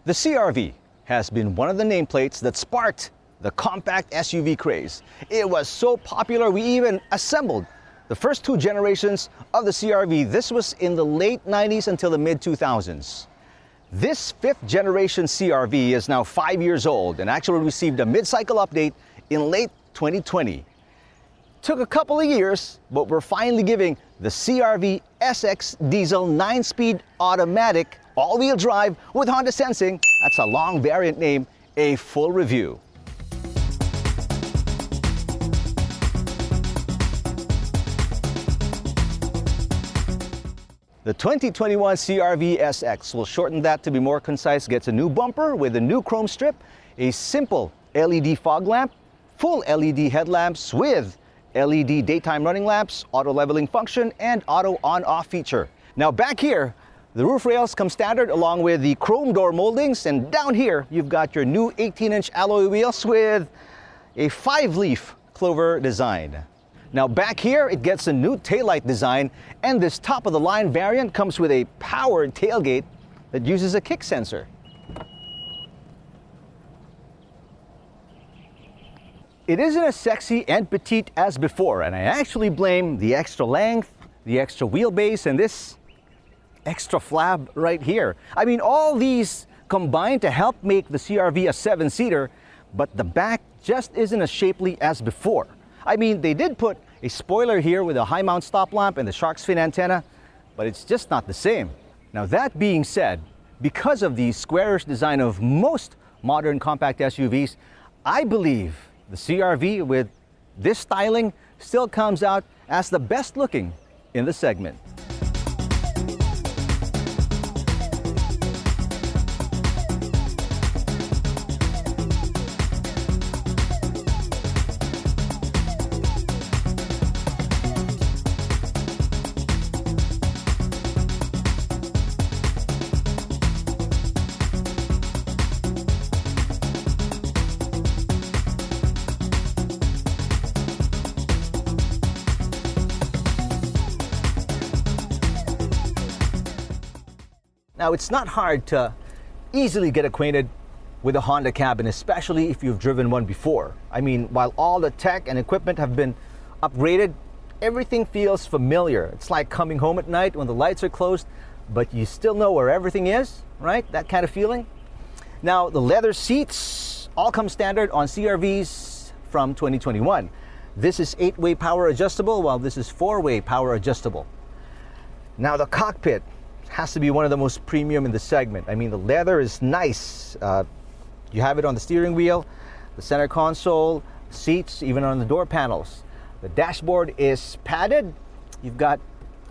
The CR-V has been one of the nameplates that sparked the compact SUV craze. It was so popular we even assembled the first two generations of the CR-V. This was in the late 90s until the mid 2000s. This fifth generation CR-V is now 5 years old and actually received a mid-cycle update in late 2020. Took a couple of years, but we're finally giving the CR-V SX diesel 9-speed automatic all-wheel drive with Honda Sensing, that's a long variant name, a full review. The 2021 CR-V SX will shorten that to be more concise, gets a new bumper with a new chrome strip, a simple LED fog lamp, full LED headlamps with LED daytime running lamps, auto leveling function, and auto on-off feature. Now back here, the roof rails come standard along with the chrome door moldings, and down here you've got your new 18-inch alloy wheels with a 5-leaf clover design. Now back here it gets a new taillight design, and this top-of-the-line variant comes with a powered tailgate that uses a kick sensor. It isn't as sexy and petite as before, and I actually blame the extra length, the extra wheelbase, and this extra flab right here. I mean, all these combine to help make the CR-V a 7-seater, but the back just isn't as shapely as before. I mean, they did put a spoiler here with a high mount stop lamp and the shark's fin antenna, but it's just not the same. Now that being said, because of the squarish design of most modern compact SUVs, I believe the CR-V with this styling still comes out as the best looking in the segment. Now, it's not hard to easily get acquainted with a Honda cabin, especially if you've driven one before. I mean, while all the tech and equipment have been upgraded, everything feels familiar. It's like coming home at night when the lights are closed, but you still know where everything is, right? That kind of feeling. Now, the leather seats all come standard on CR-Vs from 2021. This is 8-way power adjustable, while this is 4-way power adjustable. Now, the cockpit has to be one of the most premium in the segment. I mean, the leather is nice. You have it on the steering wheel, the center console, seats, even on the door panels. The dashboard is padded. You've got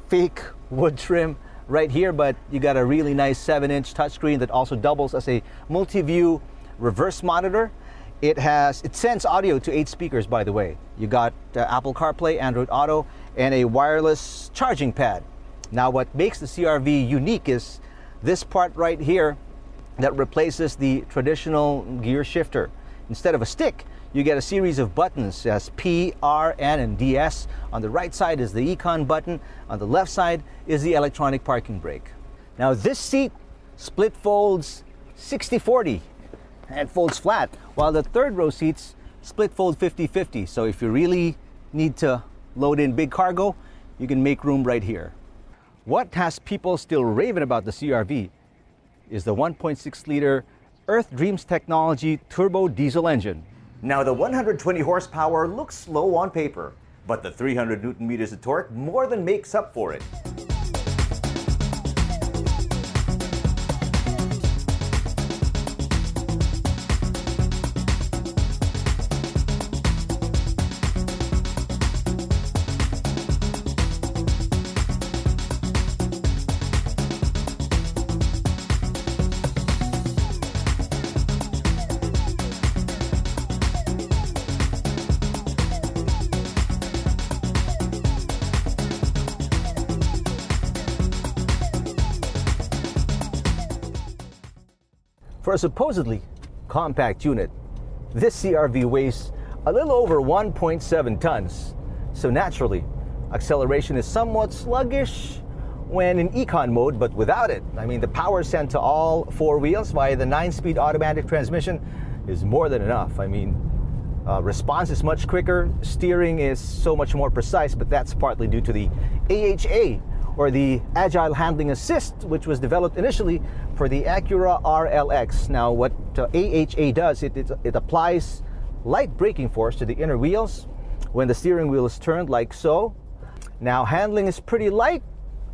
fake wood trim right here, but you got a really nice 7-inch touchscreen that also doubles as a multi-view reverse monitor. It sends audio to 8 speakers, by the way. You got Apple CarPlay, Android Auto, and a wireless charging pad. Now, what makes the CR-V unique is this part right here that replaces the traditional gear shifter. Instead of a stick, you get a series of buttons as P, R, N, and DS. On the right side is the Econ button. On the left side is the electronic parking brake. Now, this seat split folds 60-40 and folds flat, while the third row seats split fold 50-50. So if you really need to load in big cargo, you can make room right here. What has people still raving about the CR-V is the 1.6-liter Earth Dreams technology turbo diesel engine. Now, the 120 horsepower looks slow on paper, but the 300 Newton meters of torque more than makes up for it. For a supposedly compact unit, this CR-V weighs a little over 1.7 tons. So naturally, acceleration is somewhat sluggish when in econ mode, but without it, I mean, the power sent to all four wheels via the 9-speed automatic transmission is more than enough. I mean, response is much quicker, steering is so much more precise, but that's partly due to the AHA, or the Agile Handling Assist, which was developed initially for the Acura RLX. Now, what AHA does, it applies light braking force to the inner wheels when the steering wheel is turned like so. Now, handling is pretty light,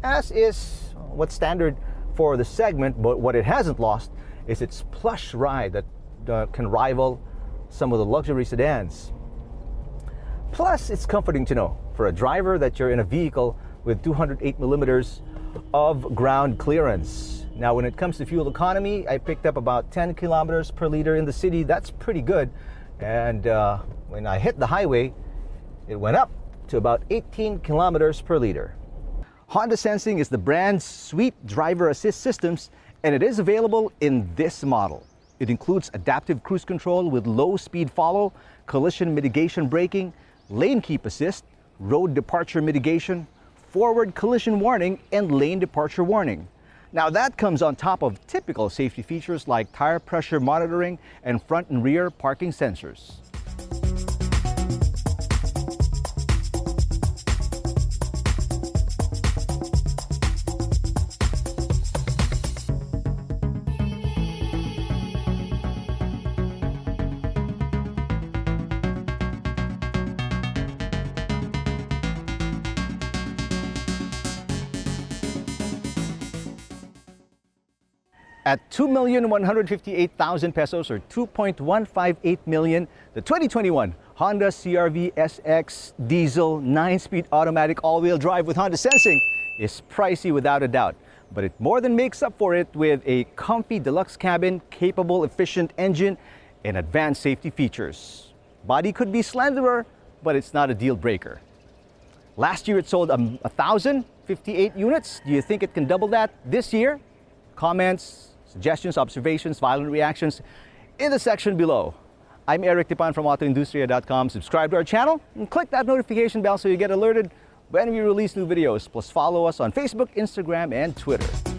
as is what's standard for the segment, but what it hasn't lost is its plush ride that can rival some of the luxury sedans. Plus, it's comforting to know for a driver that you're in a vehicle with 208 millimeters of ground clearance. Now, when it comes to fuel economy, I picked up about 10 kilometers per liter in the city. That's pretty good. And when I hit the highway, it went up to about 18 kilometers per liter. Honda Sensing is the brand's suite driver assist systems, and it is available in this model. It includes adaptive cruise control with low speed follow, collision mitigation braking, lane keep assist, road departure mitigation, forward collision warning, and lane departure warning. Now, that comes on top of typical safety features like tire pressure monitoring and front and rear parking sensors. At 2,158,000 pesos, or 2.158 million, the 2021 Honda CR-V SX diesel 9-speed automatic all-wheel drive with Honda Sensing is pricey without a doubt, but it more than makes up for it with a comfy deluxe cabin, capable, efficient engine, and advanced safety features. Body could be slenderer, but it's not a deal breaker. Last year it sold 1,058 units. Do you think it can double that this year? Comments, suggestions, observations, violent reactions in the section below. I'm Eric Tipan from AutoIndustriya.com. Subscribe to our channel and click that notification bell so you get alerted when we release new videos. Plus follow us on Facebook, Instagram, and Twitter.